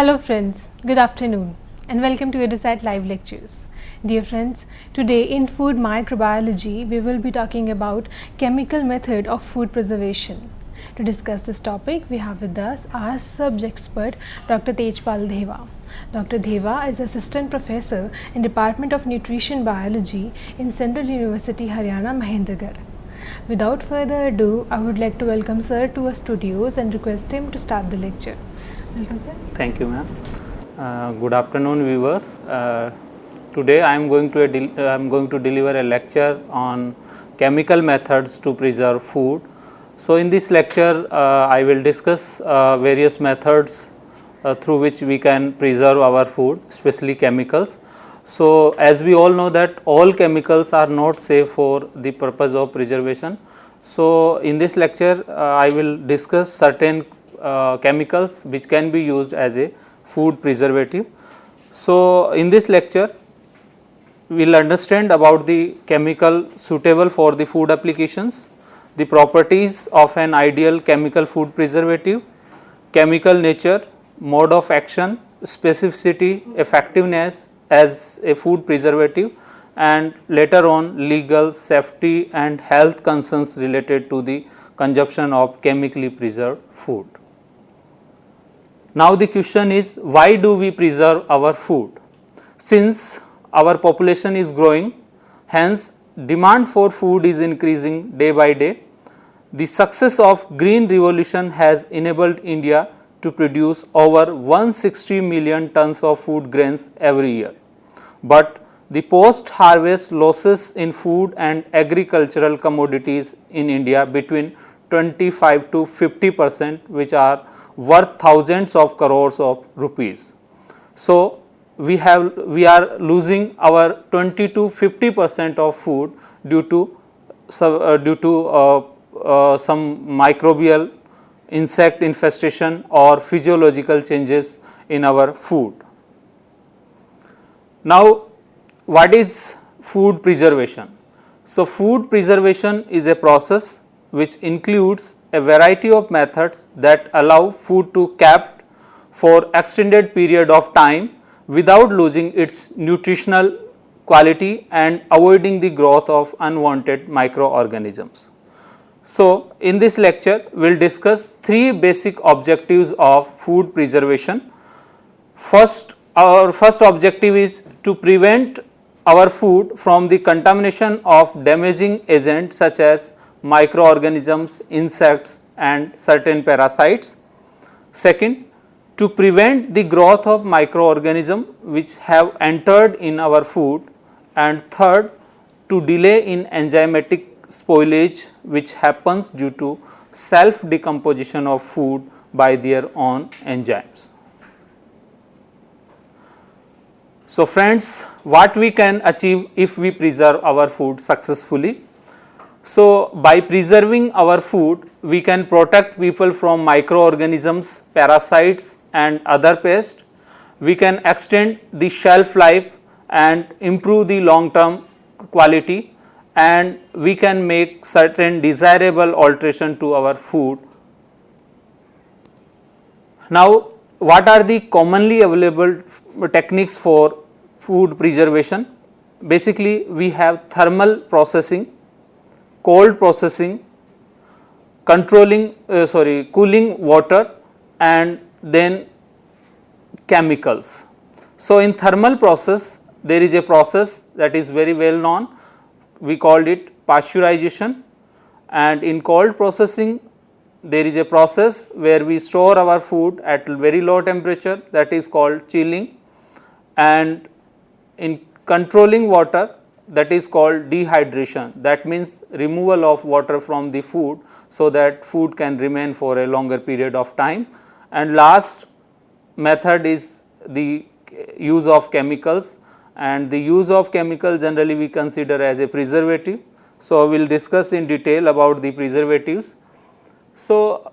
Hello friends, good afternoon and welcome to EDSAT live lectures. Dear friends, today in food microbiology we will be talking about chemical method of food preservation. To discuss this topic we have with us our subject expert Dr. Tejpal Deva. Dr. Deva is Assistant Professor in Department of Nutrition Biology in Central University Haryana, Mahendragarh. Without further ado, I would like to welcome Sir to our studios and request him to start the lecture. Welcome, sir. Thank you, ma'am. Good afternoon, viewers. Today I am going to deliver a lecture on chemical methods to preserve food. So, in this lecture, I will discuss various methods through which we can preserve our food, especially chemicals. So, as we all know that all chemicals are not safe for the purpose of preservation. So, in this lecture, I will discuss certain chemicals which can be used as a food preservative. So, in this lecture we will understand about the chemical suitable for the food applications, the properties of an ideal chemical food preservative, chemical nature, mode of action, specificity, effectiveness as a food preservative, and later on legal, safety and health concerns related to the consumption of chemically preserved food. Now, the question is, why do we preserve our food? Since our population is growing, hence demand for food is increasing day by day. The success of green revolution has enabled India to produce over 160 million tons of food grains every year. But the post harvest losses in food and agricultural commodities in India between 25 to 50%, which are worth thousands of crores of rupees. So, we are losing our 20 to 50% of food due to some microbial insect infestation or physiological changes in our food. Now, what is food preservation? So, food preservation is a process which includes a variety of methods that allow food to kept for extended period of time without losing its nutritional quality and avoiding the growth of unwanted microorganisms. So, in this lecture we will discuss three basic objectives of food preservation. Our first objective is to prevent our food from the contamination of damaging agents such as microorganisms, insects and certain parasites. Second, to prevent the growth of microorganisms which have entered in our food, and third, to delay in enzymatic spoilage which happens due to self decomposition of food by their own enzymes. So, friends, what we can achieve if we preserve our food successfully? So, by preserving our food, we can protect people from microorganisms, parasites and other pests. We can extend the shelf life and improve the long term quality, and we can make certain desirable alteration to our food. Now, what are the commonly available techniques for food preservation? Basically, we have thermal processing, cold processing, cooling water and then chemicals. So, in thermal process there is a process that is very well known, we called it pasteurization, and in cold processing there is a process where we store our food at very low temperature, that is called chilling, and in controlling water, that is called dehydration, that means removal of water from the food so that food can remain for a longer period of time. And last method is the use of chemicals, and the use of chemicals generally we consider as a preservative. So, we will discuss in detail about the preservatives. So,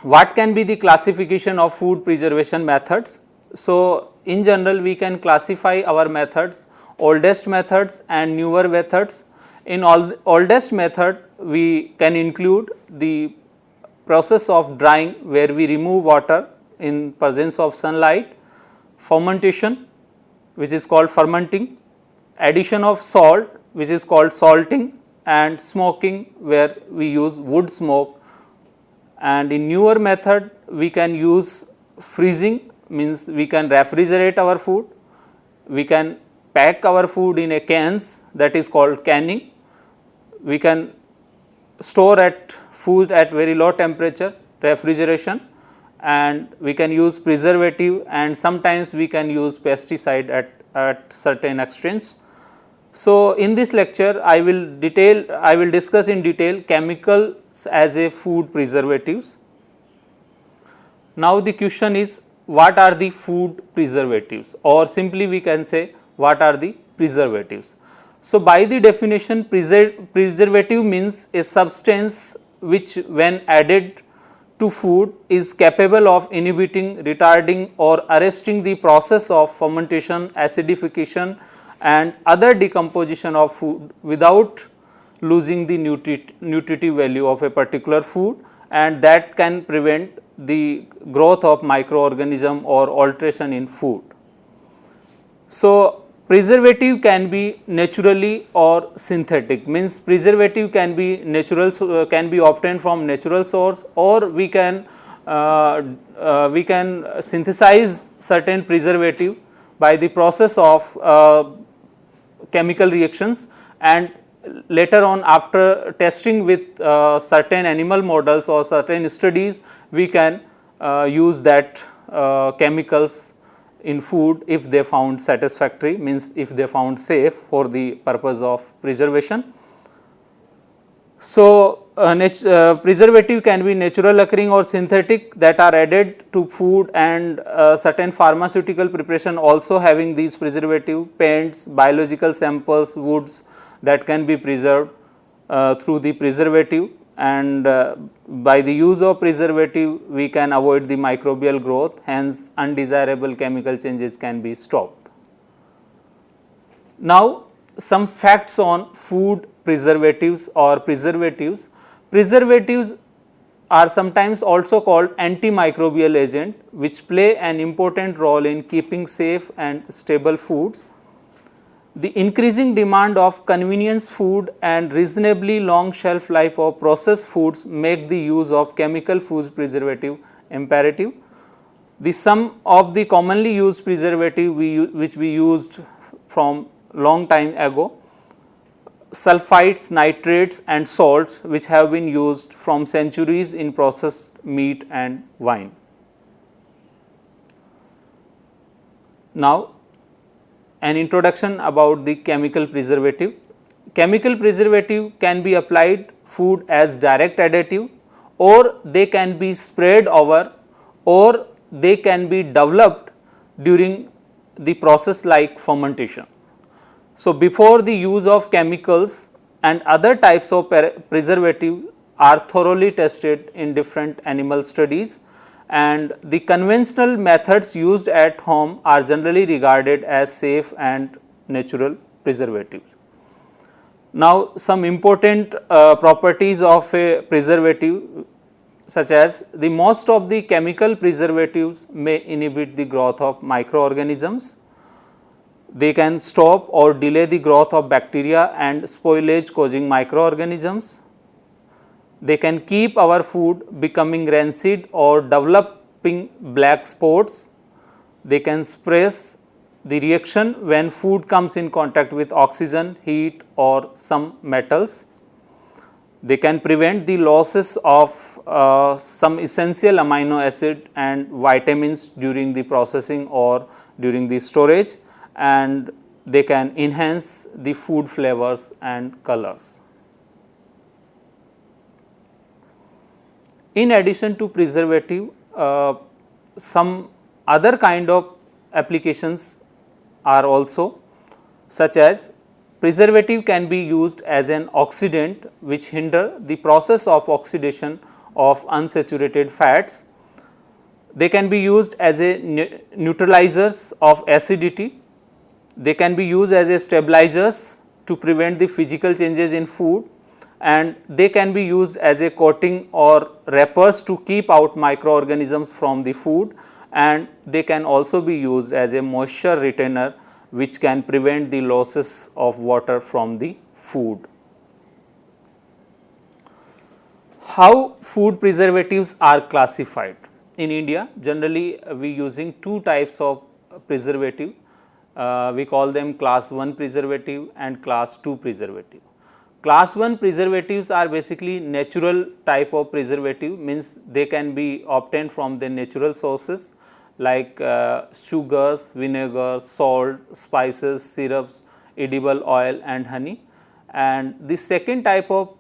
what can be the classification of food preservation methods? So, in general we can classify our methods, oldest methods and newer methods. In oldest method we can include the process of drying, where we remove water in presence of sunlight, fermentation which is called fermenting, addition of salt which is called salting, and smoking where we use wood smoke. And in newer method we can use freezing, means we can refrigerate our food, we can pack our food in a cans, that is called canning, we can store food at very low temperature, refrigeration, and we can use preservative, and sometimes we can use pesticide at certain extremes. So, in this lecture I will discuss in detail chemicals as a food preservatives. Now the question is, what are the food preservatives, or simply we can say what are the preservatives. So, by the definition, preservative means a substance which when added to food is capable of inhibiting, retarding or arresting the process of fermentation, acidification and other decomposition of food without losing the nutritive value of a particular food, and that can prevent the growth of microorganism or alteration in food. So, preservative can be naturally or synthetic, means preservative can be natural, can be obtained from natural source, or we can synthesize certain preservative by the process of chemical reactions, and later on after testing with certain animal models or certain studies we can use that chemicals in food if they found satisfactory, means if they found safe for the purpose of preservation. So, preservative can be natural occurring or synthetic that are added to food, and certain pharmaceutical preparation also having these preservative, paints, biological samples, woods that can be preserved through the preservative, and by the use of preservative we can avoid the microbial growth, hence undesirable chemical changes can be stopped. Now, some facts on food preservatives or preservatives. Preservatives are sometimes also called antimicrobial agent, which play an important role in keeping safe and stable foods. The increasing demand of convenience food and reasonably long shelf life of processed foods make the use of chemical food preservative imperative. The sum of the commonly used preservative which we used from long time ago, sulfites, nitrates and salts which have been used from centuries in processed meat and wine. Now, an introduction about the chemical preservative. Chemical preservative can be applied food as direct additive, or they can be sprayed over, or they can be developed during the process like fermentation. So, before the use of chemicals and other types of preservative are thoroughly tested in different animal studies, and the conventional methods used at home are generally regarded as safe and natural preservatives. Now, some important properties of a preservative, such as the most of the chemical preservatives may inhibit the growth of microorganisms. They can stop or delay the growth of bacteria and spoilage causing microorganisms. They can keep our food becoming rancid or developing black spots. They can suppress the reaction when food comes in contact with oxygen, heat or some metals. They can prevent the losses of some essential amino acid and vitamins during the processing or during the storage, and they can enhance the food flavors and colors. In addition to preservative, some other kind of applications are also, such as preservative can be used as an oxidant which hinder the process of oxidation of unsaturated fats. They can be used as a neutralizers of acidity. They can be used as a stabilizers to prevent the physical changes in food, and they can be used as a coating or wrappers to keep out microorganisms from the food, and they can also be used as a moisture retainer which can prevent the losses of water from the food. How food preservatives are classified? In India, generally we using two types of preservative. We call them class 1 preservative and class 2 preservative. Class 1 preservatives are basically natural type of preservative, means they can be obtained from the natural sources like sugars, vinegar, salt, spices, syrups, edible oil and honey. And the second type of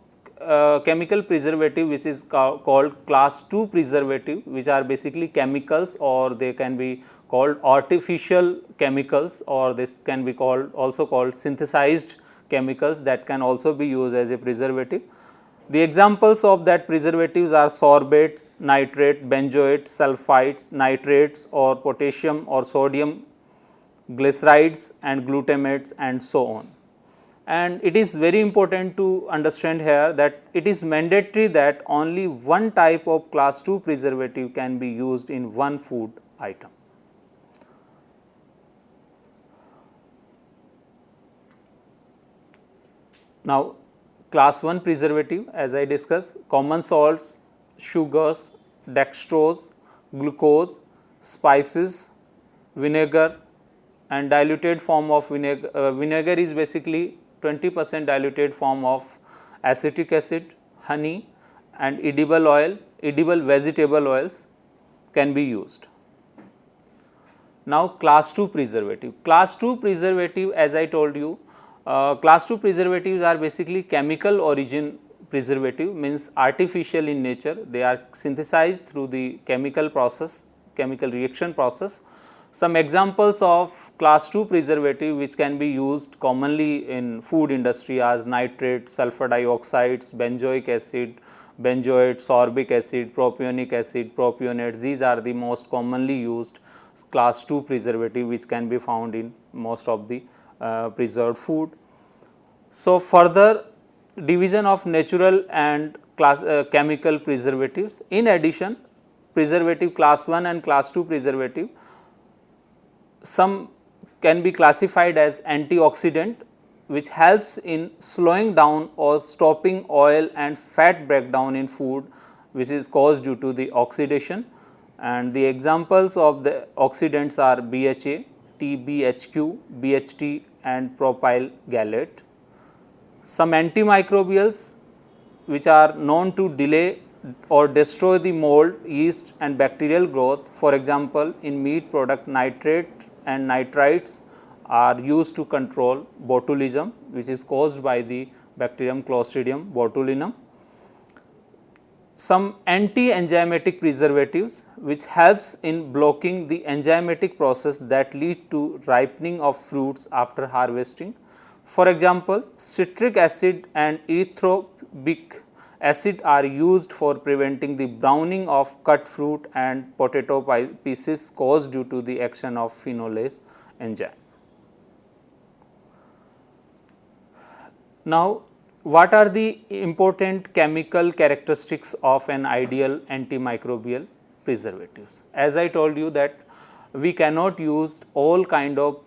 chemical preservative which is called class 2 preservative, which are basically chemicals, or they can be called artificial chemicals, or this can be called also called synthesized chemicals that can also be used as a preservative. The examples of that preservatives are sorbates, nitrate, benzoate, sulfites, nitrates or potassium or sodium, glycerides and glutamates and so on. And it is very important to understand here that it is mandatory that only one type of class 2 preservative can be used in one food item. Now, class 1 preservative, as I discussed, common salts, sugars, dextrose, glucose, spices, vinegar and diluted form of vinegar. Vinegar is basically 20% diluted form of acetic acid, honey and edible oil, edible vegetable oils can be used. Now, class 2 preservative. Class 2 preservative, as I told you, class 2 preservatives are basically chemical origin preservative, means artificial in nature. They are synthesized through the chemical process, chemical reaction process. Some examples of class 2 preservative which can be used commonly in food industry as nitrate, sulfur dioxides, benzoic acid, benzoate, sorbic acid, propionic acid, propionates. These are the most commonly used class 2 preservative which can be found in most of the preserved food. So, further division of natural and chemical preservatives. In addition, preservative class 1 and class 2 preservative, some can be classified as antioxidant, which helps in slowing down or stopping oil and fat breakdown in food, which is caused due to the oxidation. And the examples of the oxidants are BHA, TBHQ, BHT and propyl gallate. Some antimicrobials which are known to delay or destroy the mold, yeast and bacterial growth. For example, in meat product, nitrate and nitrites are used to control botulism, which is caused by the bacterium Clostridium botulinum. Some anti-enzymatic preservatives which helps in blocking the enzymatic process that lead to ripening of fruits after harvesting. For example, citric acid and erythrobic acid are used for preventing the browning of cut fruit and potato pieces caused due to the action of phenolase enzyme. Now, what are the important chemical characteristics of an ideal antimicrobial preservatives? As I told you that we cannot use all kind of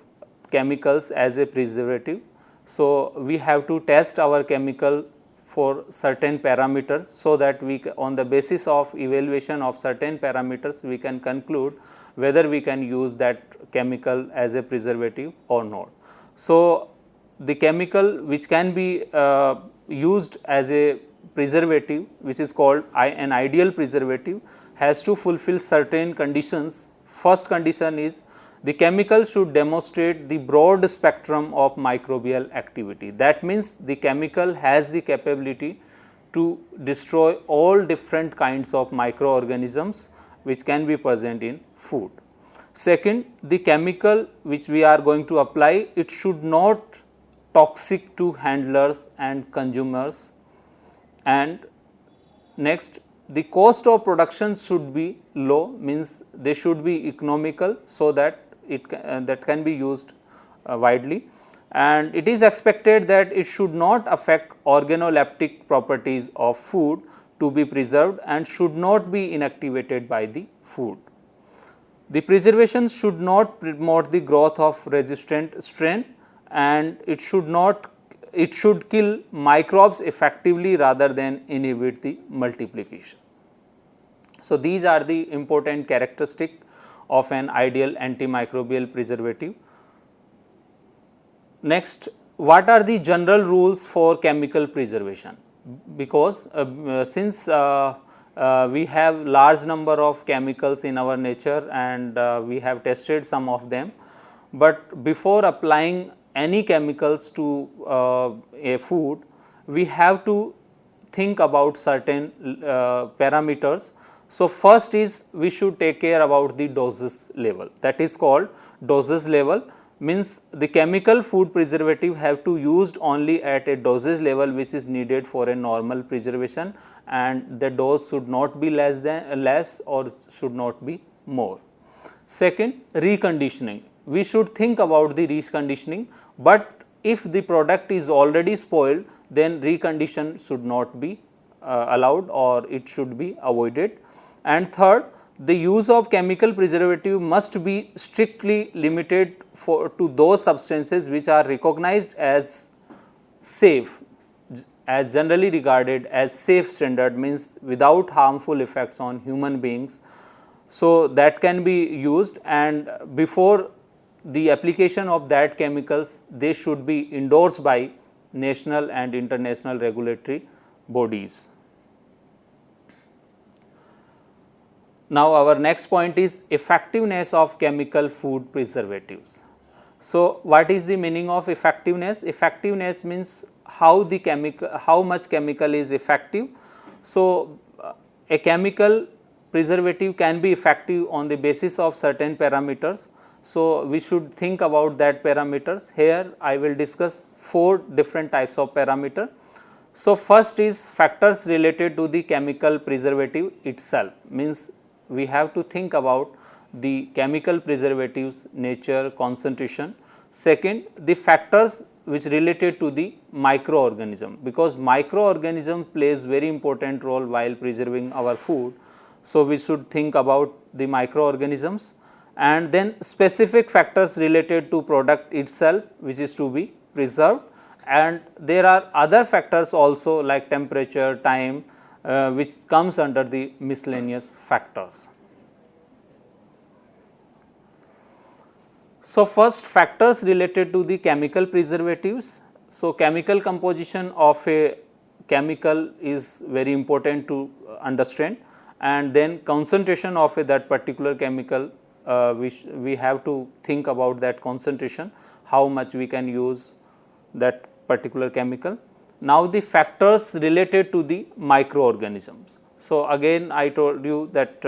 chemicals as a preservative. So, we have to test our chemical for certain parameters, so that we on the basis of evaluation of certain parameters we can conclude whether we can use that chemical as a preservative or not. So, the chemical which can be used as a preservative, which is called an ideal preservative, has to fulfill certain conditions. First condition is the chemical should demonstrate the broad spectrum of microbial activity. That means the chemical has the capability to destroy all different kinds of microorganisms which can be present in food. Second, the chemical which we are going to apply, it should not toxic to handlers and consumers. And next, the cost of production should be low, means they should be economical, so that that can be used widely, and it is expected that it should not affect organoleptic properties of food to be preserved and should not be inactivated by the food. The preservation should not promote the growth of resistant strain, and it should kill microbes effectively rather than inhibit the multiplication. So, these are the important characteristics of an ideal antimicrobial preservative. Next, what are the general rules for chemical preservation? Because since we have large number of chemicals in our nature, and we have tested some of them, but before applying any chemicals to a food, we have to think about certain parameters. So, first is we should take care about the doses level, that is called dosage level, means the chemical food preservative have to used only at a dosage level which is needed for a normal preservation, and the dose should not be less or should not be more. Second, reconditioning. We should think about the reconditioning, but if the product is already spoiled, then recondition should not be allowed, or it should be avoided. And third, the use of chemical preservative must be strictly limited to those substances which are recognized as safe, as generally regarded as safe standard, means without harmful effects on human beings. So, that can be used, and before the application of that chemicals, they should be endorsed by national and international regulatory bodies. Now, our next point is effectiveness of chemical food preservatives. So, what is the meaning of effectiveness? Effectiveness means how much chemical is effective. So, a chemical preservative can be effective on the basis of certain parameters. So, we should think about that parameters. Here I will discuss 4 different types of parameter. So, first is factors related to the chemical preservative itself, means we have to think about the chemical preservatives nature, concentration. Second, the factors which related to the microorganism, because microorganism plays very important role while preserving our food. So, we should think about the microorganisms, and then specific factors related to product itself which is to be preserved, and there are other factors also like temperature, time, which comes under the miscellaneous factors. So, first, factors related to the chemical preservatives. So, chemical composition of a chemical is very important to understand, and then concentration of that particular chemical, we have to think about that concentration, how much we can use that particular chemical. Now, the factors related to the microorganisms. So, again I told you that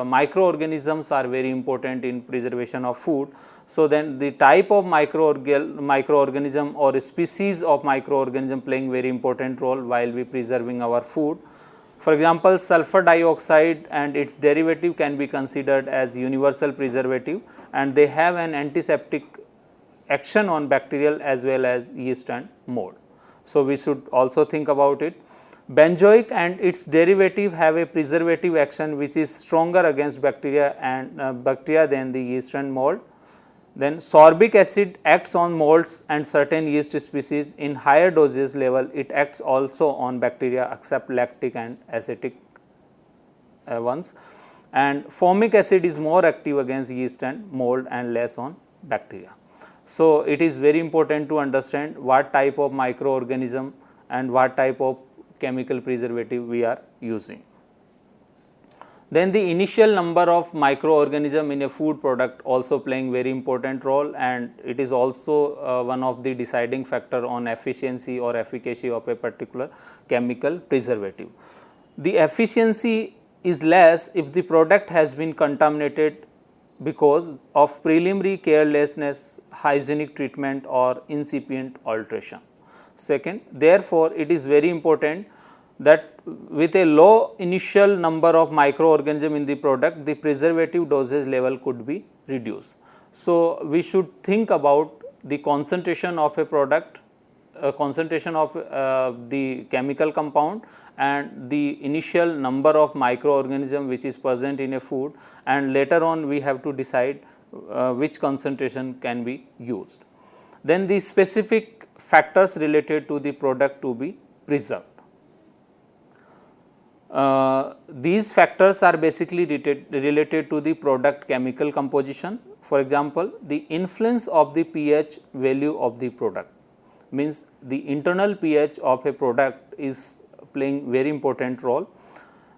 microorganisms are very important in preservation of food. So, then the type of microorganism or a species of microorganism playing very important role while we preserving our food. For example, sulfur dioxide and its derivative can be considered as universal preservative, and they have an antiseptic action on bacterial as well as yeast and mold. So, we should also think about it. Benzoic and its derivative have a preservative action which is stronger against bacteria than the yeast and mold. Then sorbic acid acts on molds and certain yeast species in higher dosage level. It acts also on bacteria except lactic and acetic ones, and formic acid is more active against yeast and mold and less on bacteria. So, it is very important to understand what type of microorganism and what type of chemical preservative we are using. Then the initial number of microorganism in a food product also playing very important role, and it is also one of the deciding factor on efficiency or efficacy of a particular chemical preservative. The efficiency is less if the product has been contaminated because of preliminary carelessness, hygienic treatment or incipient alteration. Second, therefore, it is very important that with a low initial number of microorganism in the product, the preservative dosage level could be reduced. So, we should think about the concentration of a product concentration of the chemical compound and the initial number of microorganism which is present in a food, and later on we have to decide which concentration can be used. Then the specific factors related to the product to be preserved. These factors are basically related to the product chemical composition. For example, the influence of the pH value of the product, means the internal pH of a product is playing very important role.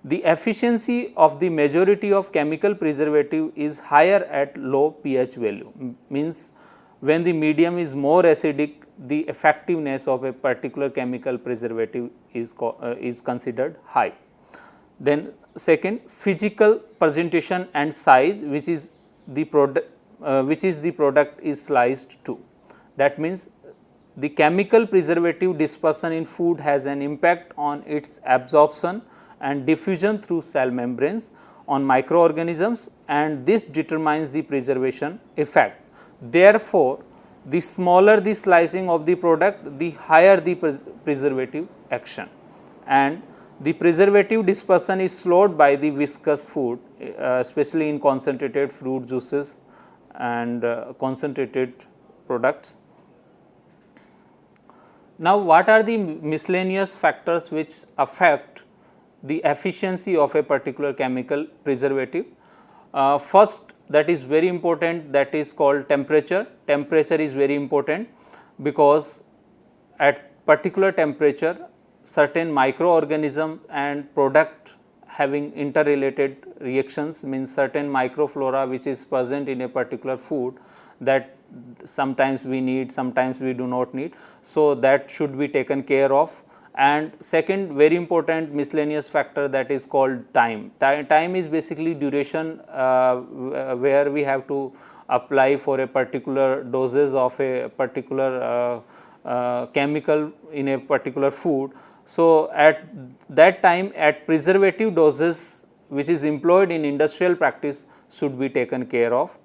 The efficiency of the majority of chemical preservative is higher at low pH value, means when the medium is more acidic, the effectiveness of a particular chemical preservative is considered high. Then second, physical presentation and size, which is the product is sliced to. That means the chemical preservative dispersion in food has an impact on its absorption and diffusion through cell membranes on microorganisms, and this determines the preservation effect. Therefore, the smaller the slicing of the product, the higher the preservative action, and the preservative dispersion is slowed by the viscous food, especially in concentrated fruit juices and concentrated products. Now, what are the miscellaneous factors which affect the efficiency of a particular chemical preservative? First, that is very important, that is called temperature. Temperature is very important because at particular temperature certain microorganism and product having interrelated reactions, means certain microflora which is present in a particular food that sometimes we need, sometimes we do not need. So, that should be taken care of. And second very important miscellaneous factor, that is called time. Time is basically duration where we have to apply for a particular doses of a particular chemical in a particular food. So, at that time at preservative doses which is employed in industrial practice should be taken care of.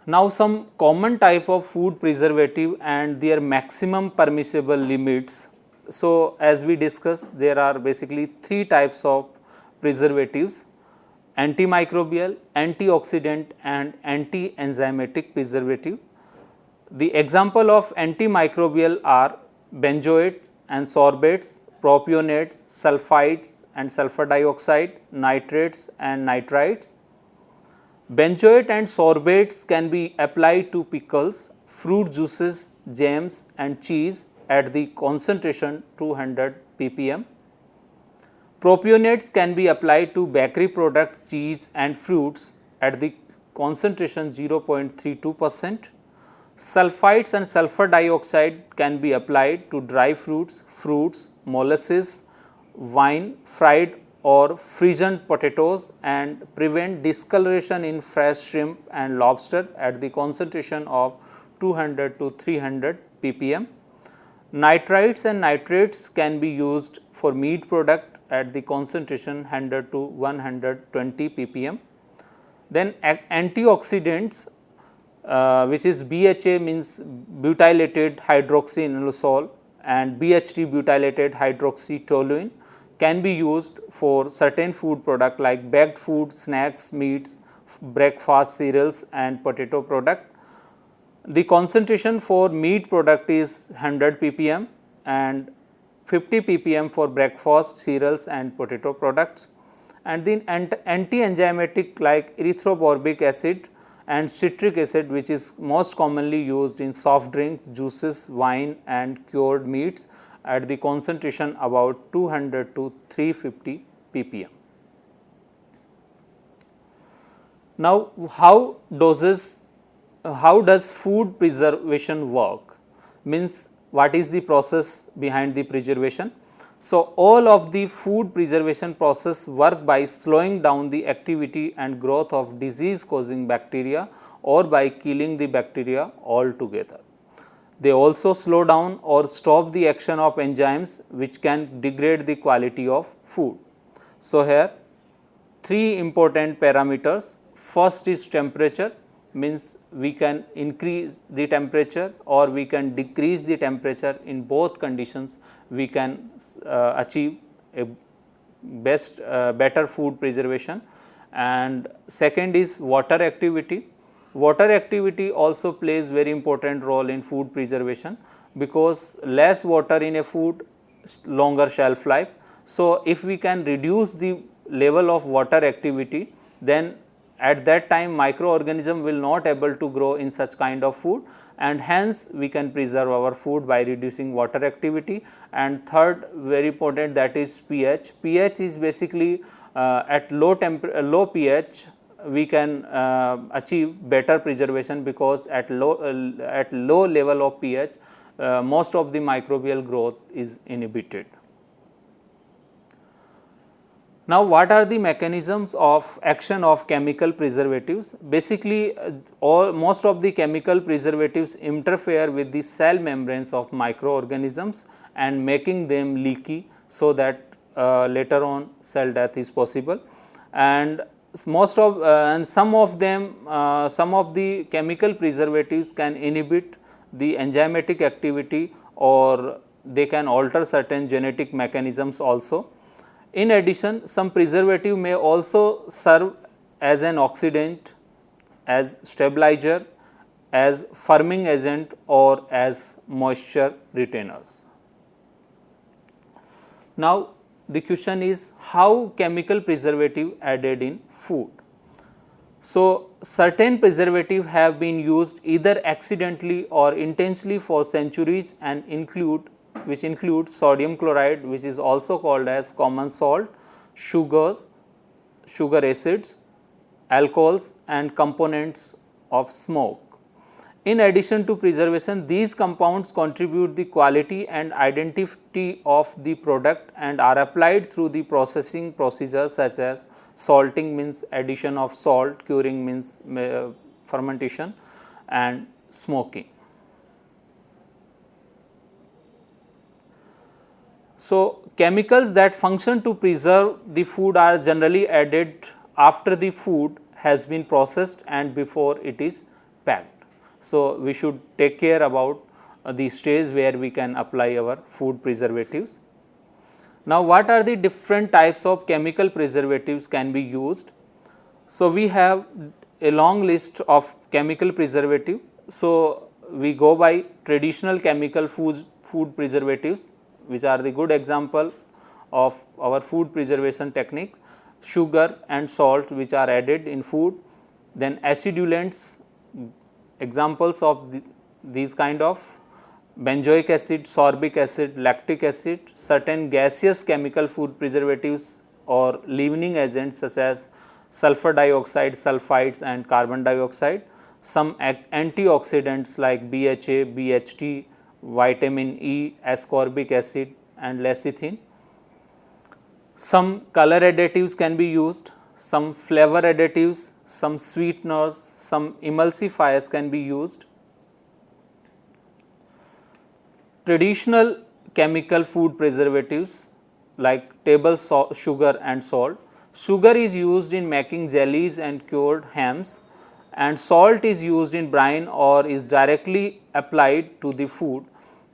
Now, some common type of food preservative and their maximum permissible limits. So, as we discussed, there are basically three types of preservatives: antimicrobial, antioxidant and anti-enzymatic preservative. The example of antimicrobial are benzoids and sorbates, propionates, sulfites and sulfur dioxide, nitrates and nitrites. Benzoate and sorbates can be applied to pickles, fruit juices, jams and cheese at the concentration 200 ppm. Propionates can be applied to bakery products, cheese and fruits at the concentration 0.32%. Sulfites and sulfur dioxide can be applied to dry fruits, molasses, wine, fried or frozen potatoes and prevent discoloration in fresh shrimp and lobster at the concentration of 200 to 300 ppm. Nitrites and nitrates can be used for meat product at the concentration 100 to 120 ppm. Then antioxidants, which is BHA, means butylated hydroxyinosol, and BHT, butylated hydroxytoluene, can be used for certain food product like baked food, snacks, meats, breakfast cereals and potato product. The concentration for meat product is 100 ppm and 50 ppm for breakfast cereals and potato products. And then anti-enzymatic like erythroborbic acid and citric acid, which is most commonly used in soft drinks, juices, wine and cured meats at the concentration about 200 to 350 ppm. Now, how does food preservation work? Means what is the process behind the preservation? So, all of the food preservation process work by slowing down the activity and growth of disease causing bacteria or by killing the bacteria altogether. They also slow down or stop the action of enzymes which can degrade the quality of food. So, here three important parameters. First is temperature. means we can increase the temperature or we can decrease the temperature. In both conditions we can achieve a better food preservation. And second is water activity. Water activity also plays very important role in food preservation, because less water in a food, longer shelf life. So, if we can reduce the level of water activity, then at that time microorganism will not able to grow in such kind of food, and hence we can preserve our food by reducing water activity. And third very important, that is pH. pH is basically at low pH we can achieve better preservation, because at low level of pH most of the microbial growth is inhibited. Now, what are the mechanisms of action of chemical preservatives? Basically, most of the chemical preservatives interfere with the cell membranes of microorganisms and making them leaky, so that later on cell death is possible. And some of the chemical preservatives can inhibit the enzymatic activity, or they can alter certain genetic mechanisms also. In addition, some preservative may also serve as an oxidant, as stabilizer, as firming agent, or as moisture retainers. Now, the question is how chemical preservative added in food. So, certain preservative have been used either accidentally or intentionally for centuries, and which include sodium chloride, which is also called as common salt, sugars, sugar acids, alcohols, and components of smoke. In addition to preservation, these compounds contribute the quality and identity of the product and are applied through the processing procedures such as salting, means addition of salt, curing means fermentation, and smoking. So, chemicals that function to preserve the food are generally added after the food has been processed and before it is packed. So, we should take care about the stage where we can apply our food preservatives. Now, what are the different types of chemical preservatives can be used? So, we have a long list of chemical preservative. So, we go by traditional chemical food preservatives, which are the good example of our food preservation technique. Sugar and salt, which are added in food. Then acidulants, examples of these kind of benzoic acid, sorbic acid, lactic acid, certain gaseous chemical food preservatives or leavening agents such as sulfur dioxide, sulfites, and carbon dioxide, some antioxidants like BHA, BHT, vitamin E, ascorbic acid, and lecithin. Some color additives can be used, some flavor additives, some sweeteners, some emulsifiers can be used. Traditional chemical food preservatives like table sugar and salt. Sugar is used in making jellies and cured hams, and salt is used in brine or is directly applied to the food,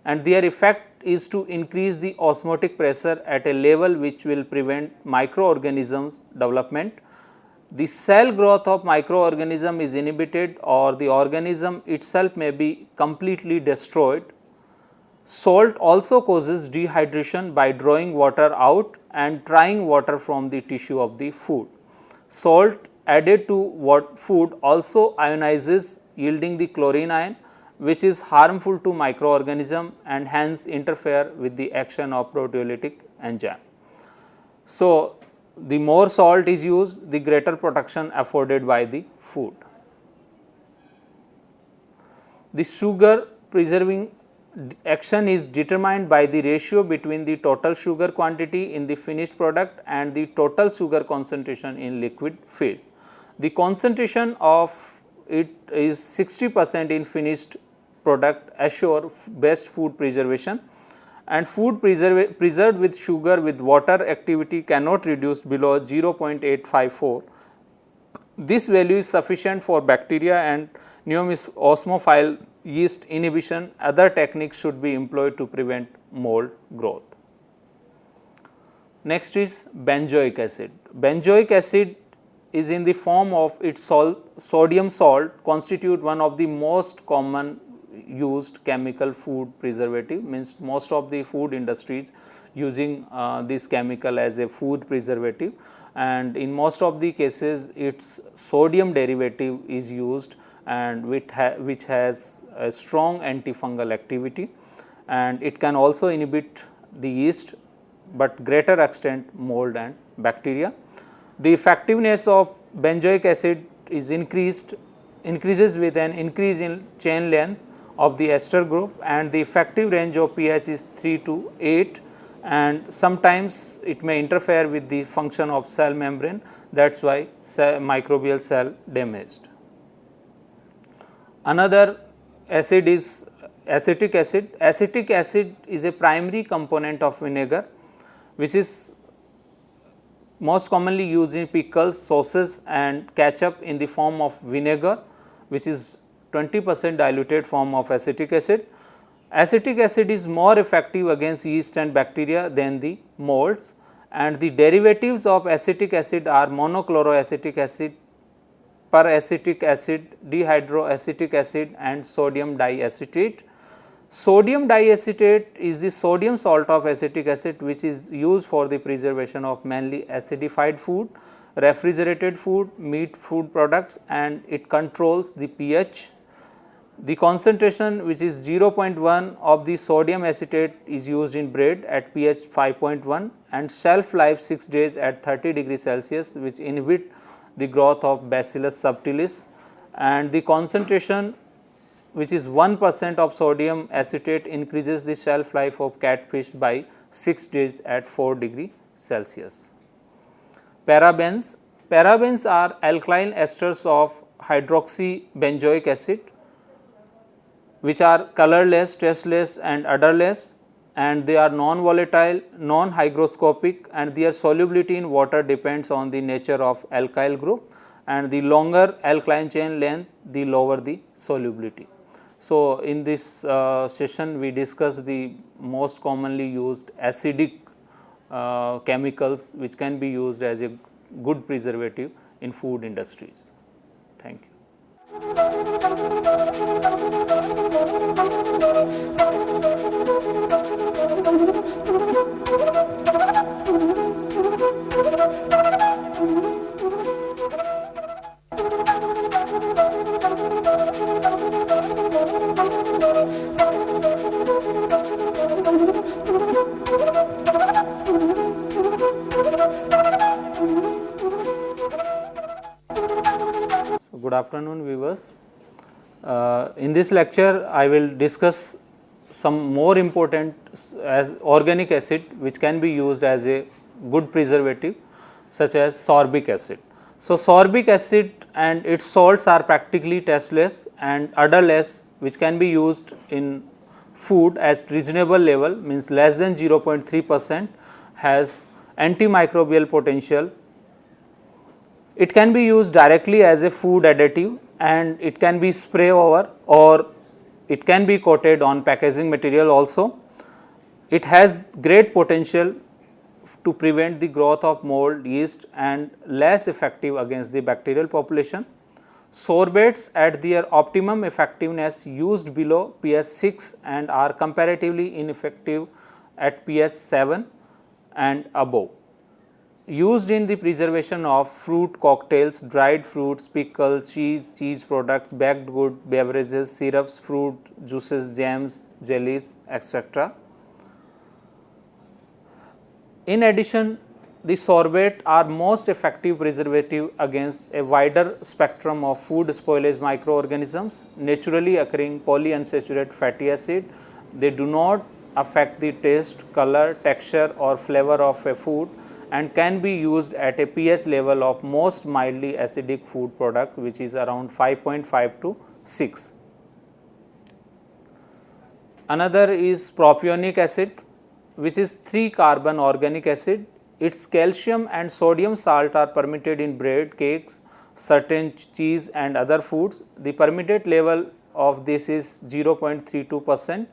and their effect is to increase the osmotic pressure at a level which will prevent microorganisms development. The cell growth of microorganism is inhibited, or the organism itself may be completely destroyed. Salt also causes dehydration by drawing water out and drying water from the tissue of the food. Salt added to food also ionizes, yielding the chlorine ion, which is harmful to microorganism and hence interfere with the action of proteolytic enzyme. So, the more salt is used, the greater protection afforded by the food. The sugar preserving action is determined by the ratio between the total sugar quantity in the finished product and the total sugar concentration in liquid phase. The concentration of it is 60% in finished product assure best food preservation, and food preserved with sugar with water activity cannot reduce below 0.854 This value is sufficient for bacteria and osmophile yeast inhibition. Other techniques should be employed to prevent mold growth. Next is benzoic acid. Benzoic acid is in the form of its sodium salt, constitute one of the most common used chemical food preservative, means most of the food industries using this chemical as a food preservative, and in most of the cases its sodium derivative is used, and which has a strong antifungal activity, and it can also inhibit the yeast, but greater extent mold and bacteria. The effectiveness of benzoic acid is increases with an increase in chain length of the ester group, and the effective range of pH is 3 to 8, and sometimes it may interfere with the function of cell membrane, that is why microbial cell damaged. Another acid is acetic acid. Acetic acid is a primary component of vinegar, which is most commonly used in pickles, sauces and ketchup in the form of vinegar, which is 20% diluted form of acetic acid. Acetic acid is more effective against yeast and bacteria than the molds, and the derivatives of acetic acid are monochloroacetic acid, peracetic acid, dihydroacetic acid and sodium diacetate. Sodium diacetate is the sodium salt of acetic acid, which is used for the preservation of mainly acidified food, refrigerated food, meat food products, and it controls the pH. The concentration, which is 0.1 of the sodium acetate, is used in bread at pH 5.1 and shelf life 6 days at 30 degrees Celsius, which inhibit the growth of Bacillus subtilis, and the concentration, which is 1% of sodium acetate, increases the shelf life of catfish by 6 days at 4 degree Celsius. Parabens. Parabens are alkyl esters of hydroxybenzoic acid, which are colorless, tasteless and odorless, and they are non-volatile, non-hygroscopic, and their solubility in water depends on the nature of alkyl group, and the longer alkaline chain length, the lower the solubility. So, in this session we discuss the most commonly used acidic chemicals which can be used as a good preservative in food industries. Thank you. Good afternoon, viewers. In this lecture I will discuss some more important as organic acid which can be used as a good preservative, such as sorbic acid. So, sorbic acid and its salts are practically tasteless and odorless, which can be used in food at reasonable level, means less than 0.3%, has antimicrobial potential. It can be used directly as a food additive, and it can be spray over or it can be coated on packaging material also. It has great potential to prevent the growth of mold, yeast, and less effective against the bacterial population. Sorbates at their optimum effectiveness used below pH 6 and are comparatively ineffective at pH 7 and above. Used in the preservation of fruit cocktails, dried fruits, pickles, cheese products, baked goods, beverages, syrups, fruit juices, jams, jellies, etc. In addition, the sorbate are most effective preservative against a wider spectrum of food spoilage microorganisms, naturally occurring polyunsaturated fatty acid. They do not affect the taste, color, texture or flavor of a food, and can be used at a pH level of most mildly acidic food product, which is around 5.5 to 6. Another is propionic acid, which is 3-carbon organic acid. Its calcium and sodium salt are permitted in bread, cakes, certain cheese and other foods. The permitted level of this is 0.32%.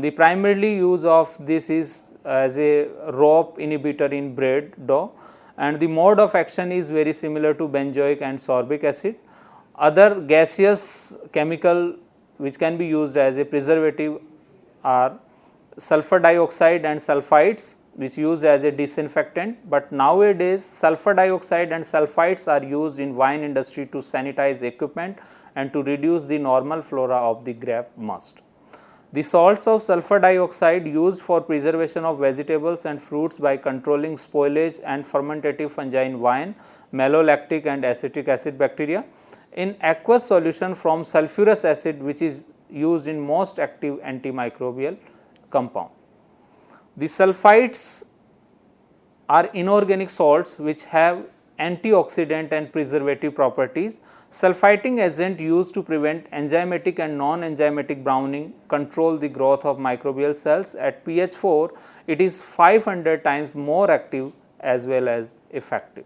The primarily use of this is as a ROP inhibitor in bread dough, and the mode of action is very similar to benzoic and sorbic acid. Other gaseous chemical which can be used as a preservative are sulfur dioxide and sulfites, which used as a disinfectant, but nowadays sulfur dioxide and sulfites are used in wine industry to sanitize equipment and to reduce the normal flora of the grape must. The salts of sulfur dioxide used for preservation of vegetables and fruits by controlling spoilage and fermentative fungi in wine, malolactic and acetic acid bacteria. In aqueous solution from sulfurous acid, which is used in most active antimicrobial compound. The sulfites are inorganic salts which have antioxidant and preservative properties. Sulfiting agent used to prevent enzymatic and non-enzymatic browning, control the growth of microbial cells. At pH 4, it is 500 times more active as well as effective.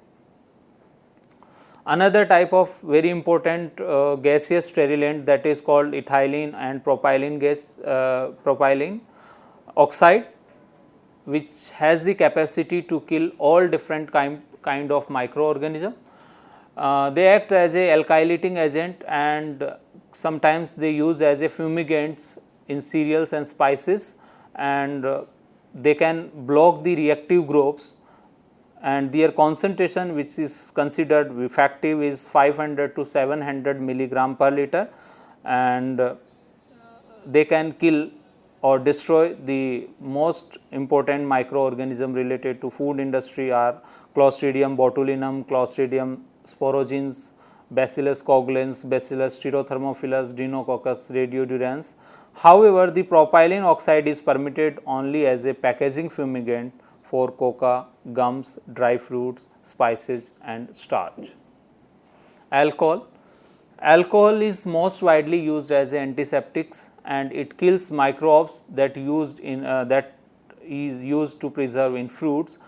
Another type of very important gaseous sterilant, that is called ethylene and propylene gas, propylene oxide, which has the capacity to kill all different kind of microorganism. They act as a alkylating agent, and sometimes they use as a fumigants in cereals and spices, and they can block the reactive groups, and their concentration which is considered effective is 500 to 700 milligram per liter, and they can kill or destroy the most important microorganism related to food industry are Clostridium botulinum, Clostridium sporogenes, Bacillus coagulans, Bacillus styrothermophilus, Deinococcus radiodurans. However, the propylene oxide is permitted only as a packaging fumigant for coca, gums, dry fruits, spices and starch. Alcohol. Alcohol is most widely used as antiseptics, and it kills microbes that is used to preserve in fruits.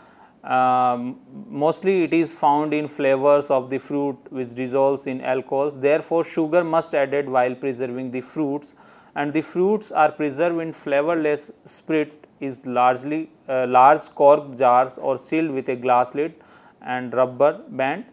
Mostly it is found in flavors of the fruit which dissolves in alcohols. Therefore, sugar must added while preserving the fruits, and the fruits are preserved in flavorless spirit is largely large cork jars or sealed with a glass lid and rubber band.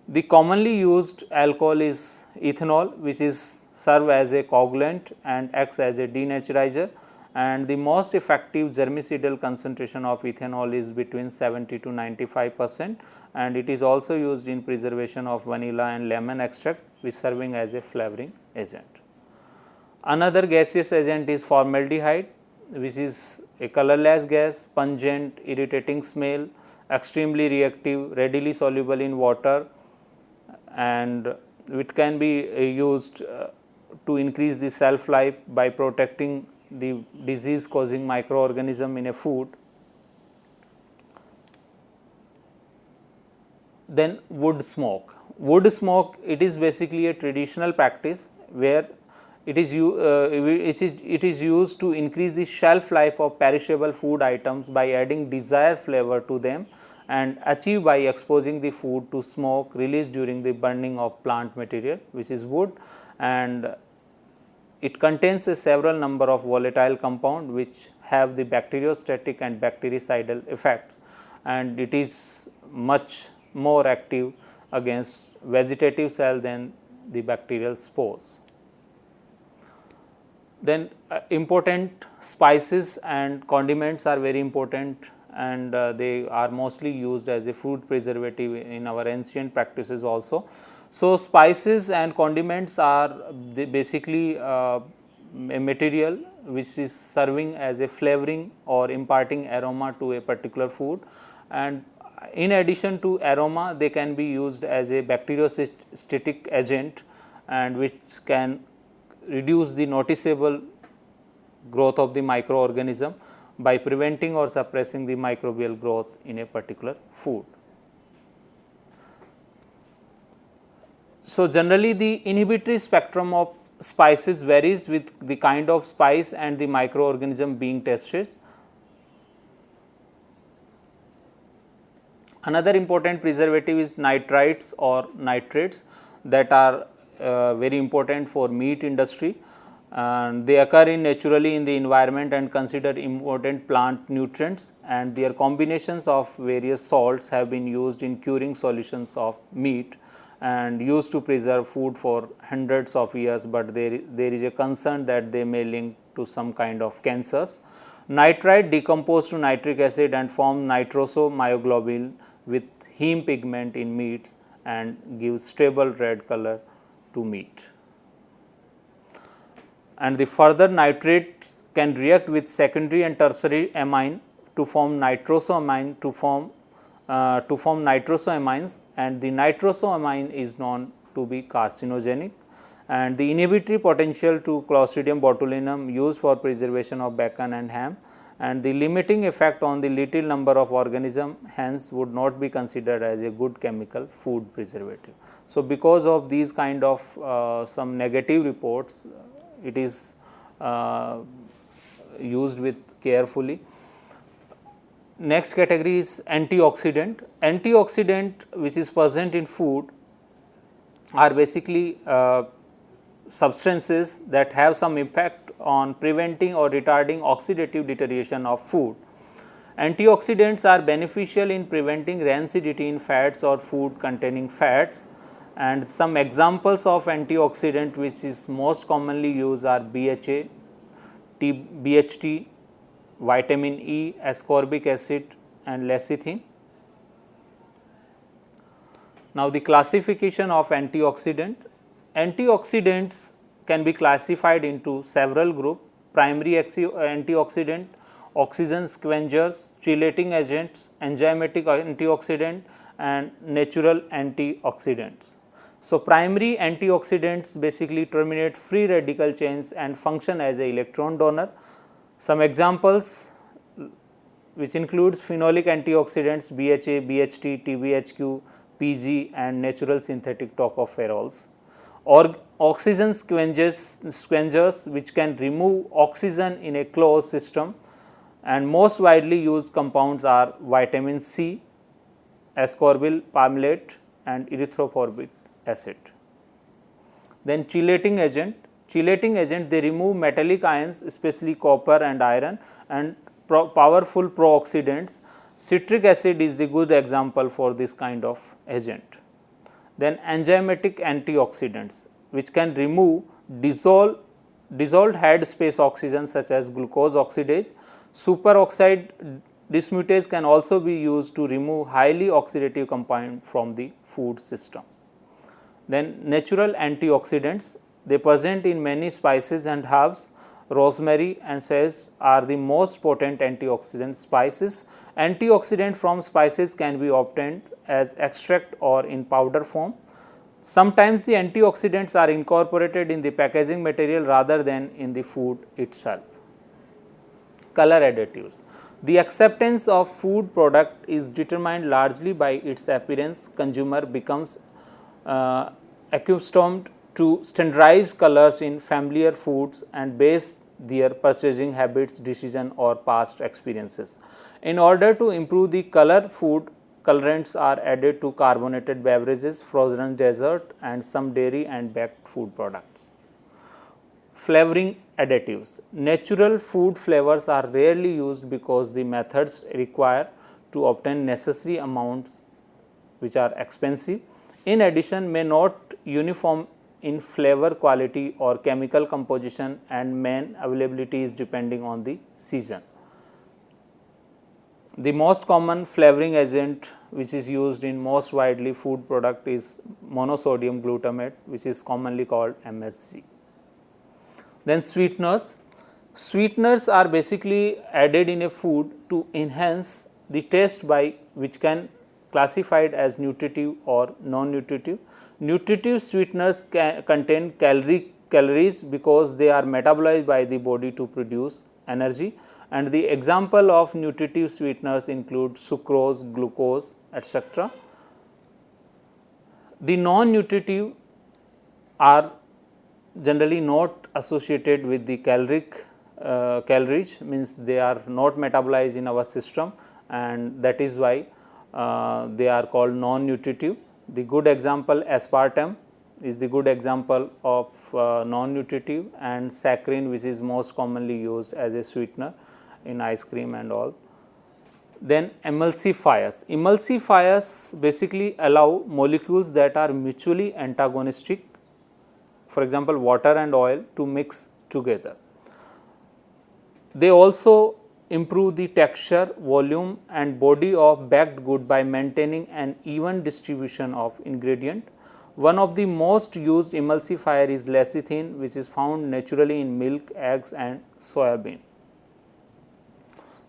The commonly used alcohol is ethanol, which is serve as a coagulant and acts as a denaturizer, and the most effective germicidal concentration of ethanol is between 70 to 95%, and it is also used in preservation of vanilla and lemon extract, which serving as a flavoring agent. Another gaseous agent is formaldehyde, which is a colorless gas, pungent, irritating smell, extremely reactive, readily soluble in water, and it can be used to increase the shelf life by protecting the disease causing microorganism in a food. Then wood smoke. Wood smoke, it is basically a traditional practice where it is used to increase the shelf life of perishable food items by adding desired flavor to them, and achieved by exposing the food to smoke released during the burning of plant material, which is wood, and it contains a several number of volatile compound which have the bacteriostatic and bactericidal effects, and it is much more active against vegetative cell than the bacterial spores. Then important spices and condiments are very important, and they are mostly used as a food preservative in our ancient practices also. So, spices and condiments are basically a material which is serving as a flavoring or imparting aroma to a particular food, and in addition to aroma they can be used as a bacteriostatic agent, and which can reduce the noticeable growth of the microorganism by preventing or suppressing the microbial growth in a particular food. So, generally the inhibitory spectrum of spices varies with the kind of spice and the microorganism being tested. Another important preservative is nitrites or nitrates that are very important for meat industry, and they occur naturally in the environment and considered important plant nutrients, and their combinations of various salts have been used in curing solutions of meat and used to preserve food for hundreds of years, but there is a concern that they may link to some kind of cancers. Nitrite decompose to nitric acid and form nitrosomyoglobin with heme pigment in meats and gives stable red color to meat. And the further nitrates can react with secondary and tertiary amine to form nitrosamine to form nitrosamines, and the nitrosamine is known to be carcinogenic, and the inhibitory potential to Clostridium botulinum used for preservation of bacon and ham, and the limiting effect on the little number of organisms, hence would not be considered as a good chemical food preservative. So, because of these kind of some negative reports, it is used with carefully. Next category is antioxidant. Antioxidant which is present in food are basically substances that have some impact on preventing or retarding oxidative deterioration of food. Antioxidants are beneficial in preventing rancidity in fats or food containing fats, and some examples of antioxidant which is most commonly used are BHA, BHT, vitamin E, ascorbic acid and lecithin. Now, the classification of antioxidant. Antioxidants can be classified into several groups: primary antioxidant, oxygen scavengers, chelating agents, enzymatic antioxidant and natural antioxidants. So, primary antioxidants basically terminate free radical chains and function as a electron donor. Some examples which includes phenolic antioxidants BHA, BHT, TBHQ, PG and natural synthetic tocopherols, or oxygen scavengers which can remove oxygen in a closed system, and most widely used compounds are vitamin C, ascorbyl palmate and erythrophoric acid. Then chelating agent. Chelating agent, they remove metallic ions, especially copper and iron, and powerful pro-oxidants. Citric acid is the good example for this kind of agent. Then enzymatic antioxidants which can remove dissolved headspace oxygen such as glucose oxidase. Superoxide dismutase can also be used to remove highly oxidative compound from the food system. Then natural antioxidants, they present in many spices and herbs. Rosemary and sage are the most potent antioxidant spices. Antioxidant from spices can be obtained as extract or in powder form. Sometimes the antioxidants are incorporated in the packaging material rather than in the food itself. Color additives. The acceptance of food product is determined largely by its appearance. Consumer becomes accustomed to standardized colors in familiar foods and base their purchasing habits, decision or past experiences. In order to improve the color, food colorants are added to carbonated beverages, frozen dessert and some dairy and baked food products. Flavoring additives. Natural food flavors are rarely used because the methods require to obtain necessary amounts which are expensive. In addition, may not uniform in flavor quality or chemical composition, and main availability is depending on the season. The most common flavoring agent which is used in most widely food product is monosodium glutamate, which is commonly called MSG. Then sweeteners. Sweeteners are basically added in a food to enhance the taste by which can classified as nutritive or non-nutritive. Nutritive sweeteners contain calories because they are metabolized by the body to produce energy, and the example of nutritive sweeteners include sucrose, glucose, etc. The non-nutritive are generally not associated with the calories, means they are not metabolized in our system, and that is why they are called non-nutritive. The good example, aspartame is the good example of non-nutritive, and saccharin, which is most commonly used as a sweetener in ice cream and all. Then emulsifiers. Emulsifiers basically allow molecules that are mutually antagonistic, for example water and oil, to mix together. They also improve the texture, volume and body of baked good by maintaining an even distribution of ingredient. One of the most used emulsifier is lecithin, which is found naturally in milk, eggs and soya bean.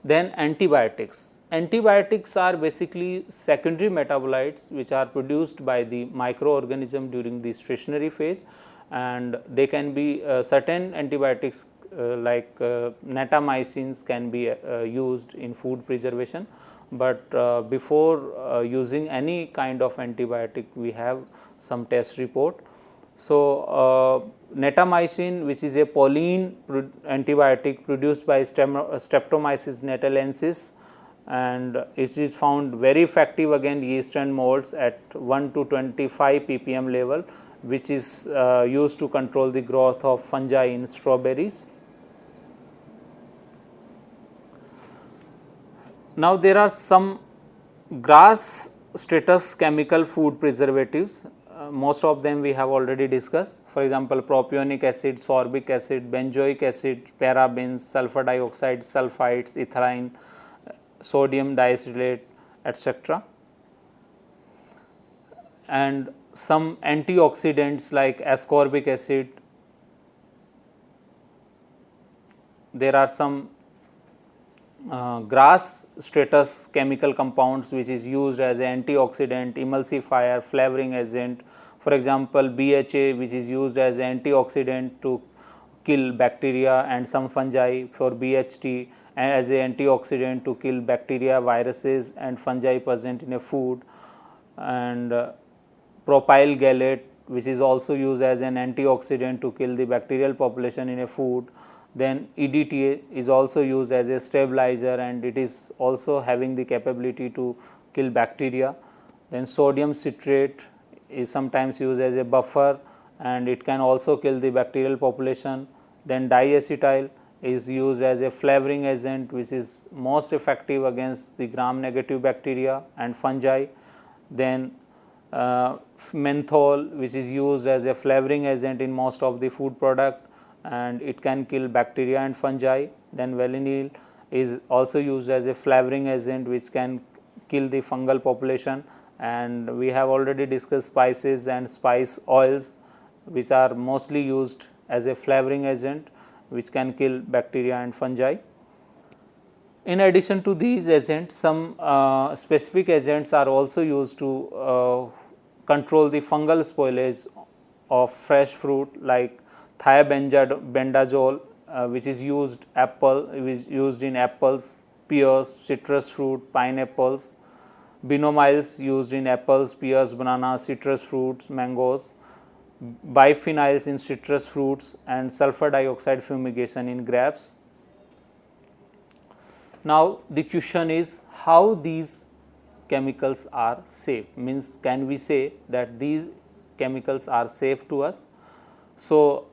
Then antibiotics. Antibiotics are basically secondary metabolites which are produced by the microorganism during the stationary phase, and they can be certain antibiotics like natamycins can be used in food preservation, but before using any kind of antibiotic we have some test report. So, natamycin, which is a Pauline antibiotic produced by Streptomyces natalensis, and it is found very effective against yeast and molds at 1 to 25 ppm level, which is used to control the growth of fungi in strawberries. Now, there are some grass status chemical food preservatives. Most of them we have already discussed. For example, propionic acid, sorbic acid, benzoic acid, parabens, sulfur dioxide, sulfites, ethylene, sodium diacetylate, etc. And some antioxidants like ascorbic acid. There are some grass status chemical compounds which is used as an antioxidant, emulsifier, flavoring agent. For example, BHA, which is used as an antioxidant to kill bacteria and some fungi, for BHT as an antioxidant to kill bacteria, viruses and fungi present in a food, and propyl gallate, which is also used as an antioxidant to kill the bacterial population in a food. Then EDTA is also used as a stabilizer, and it is also having the capability to kill bacteria. Then sodium citrate is sometimes used as a buffer, and it can also kill the bacterial population. Then diacetyl is used as a flavoring agent, which is most effective against the gram negative bacteria and fungi. Then menthol, which is used as a flavoring agent in most of the food product, and it can kill bacteria and fungi. Then vanillin is also used as a flavoring agent which can kill the fungal population, and we have already discussed spices and spice oils which are mostly used as a flavoring agent which can kill bacteria and fungi. In addition to these agents, some specific agents are also used to control the fungal spoilage of fresh fruit, like thiabendazole, which is used in apples, pears, citrus fruit, pineapples. Benomyls used in apples, pears, bananas, citrus fruits, mangoes. Biphenyls in citrus fruits, and sulfur dioxide fumigation in grapes. Now, the question is how these chemicals are safe, means can we say that these chemicals are safe to us? So,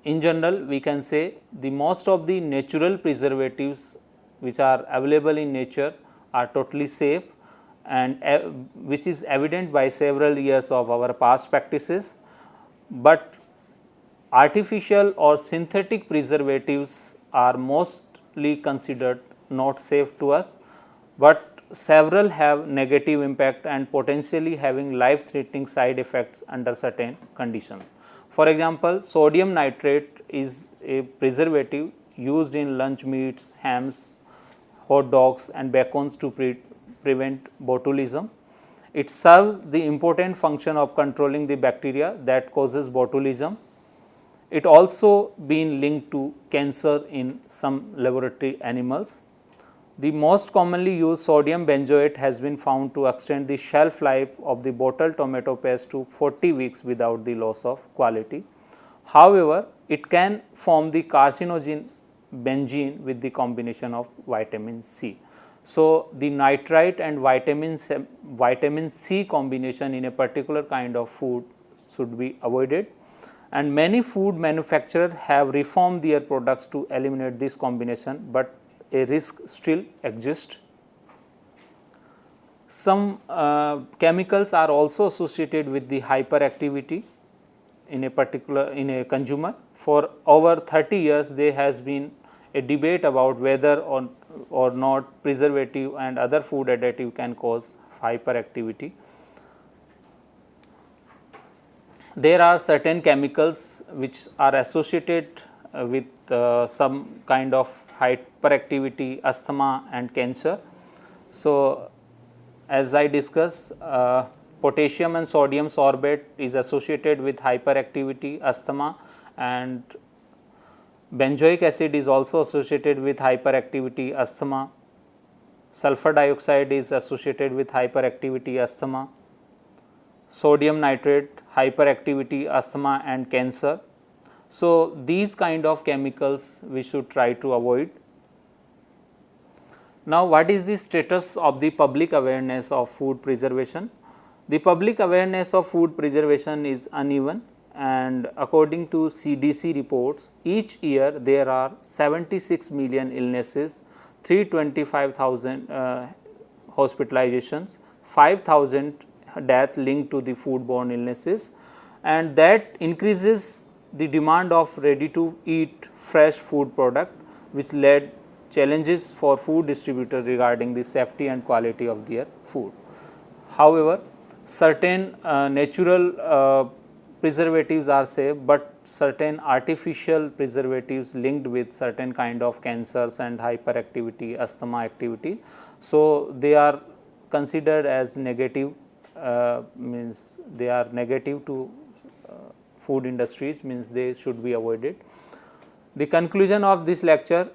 in general we can say the most of the natural preservatives which are available in nature are totally safe, and which is evident by several years of our past practices, but artificial or synthetic preservatives are mostly considered not safe to us, but several have negative impact and potentially having life threatening side effects under certain conditions. For example, sodium nitrate is a preservative used in lunch meats, hams, hot dogs and bacons to prevent botulism. It serves the important function of controlling the bacteria that causes botulism. It also been linked to cancer in some laboratory animals. The most commonly used sodium benzoate has been found to extend the shelf life of the bottled tomato paste to 40 weeks without the loss of quality. However, it can form the carcinogen benzene with the combination of vitamin C. So, the nitrite and vitamin C combination in a particular kind of food should be avoided, and many food manufacturers have reformed their products to eliminate this combination, but a risk still exists. Some chemicals are also associated with the hyperactivity in a consumer. For over 30 years there has been a debate about whether or not preservative and other food additive can cause hyperactivity. There are certain chemicals which are associated with some kind of hyperactivity, asthma and cancer. So, as I discussed, potassium and sodium sorbate is associated with hyperactivity, asthma, and benzoic acid is also associated with hyperactivity, asthma. Sulfur dioxide is associated with hyperactivity, asthma. Sodium nitrate, hyperactivity, asthma and cancer. So, these kind of chemicals we should try to avoid. Now, what is the status of the public awareness of food preservation? The public awareness of food preservation is uneven, and according to CDC reports, each year there are 76 million illnesses, 325,000 hospitalizations, 5,000 deaths linked to the foodborne illnesses, and that increases the demand of ready to eat fresh food product, which led challenges for food distributors regarding the safety and quality of their food. However, certain natural preservatives are safe, but certain artificial preservatives linked with certain kind of cancers and hyperactivity, asthma activity. So, they are considered as negative, means they are negative to food industries, means they should be avoided. The conclusion of this lecture: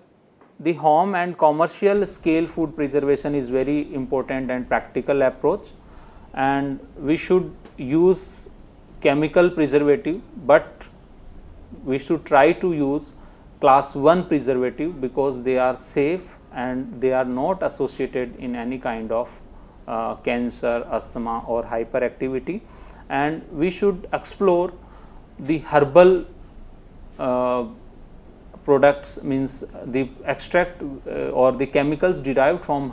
the home and commercial scale food preservation is very important and practical approach, and we should use chemical preservative, but we should try to use class 1 preservative because they are safe and they are not associated in any kind of cancer, asthma or hyperactivity, and we should explore the herbal products, means the extract or the chemicals derived from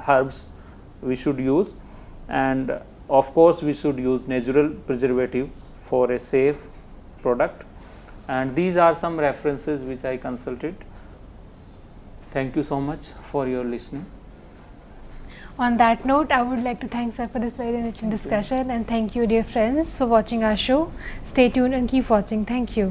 herbs we should use, and of course we should use natural preservative for a safe product, and these are some references which I consulted. Thank you so much for your listening. On that note, I would like to thank sir for this very enriching discussion, and thank you dear friends for watching our show. Stay tuned and keep watching. Thank you.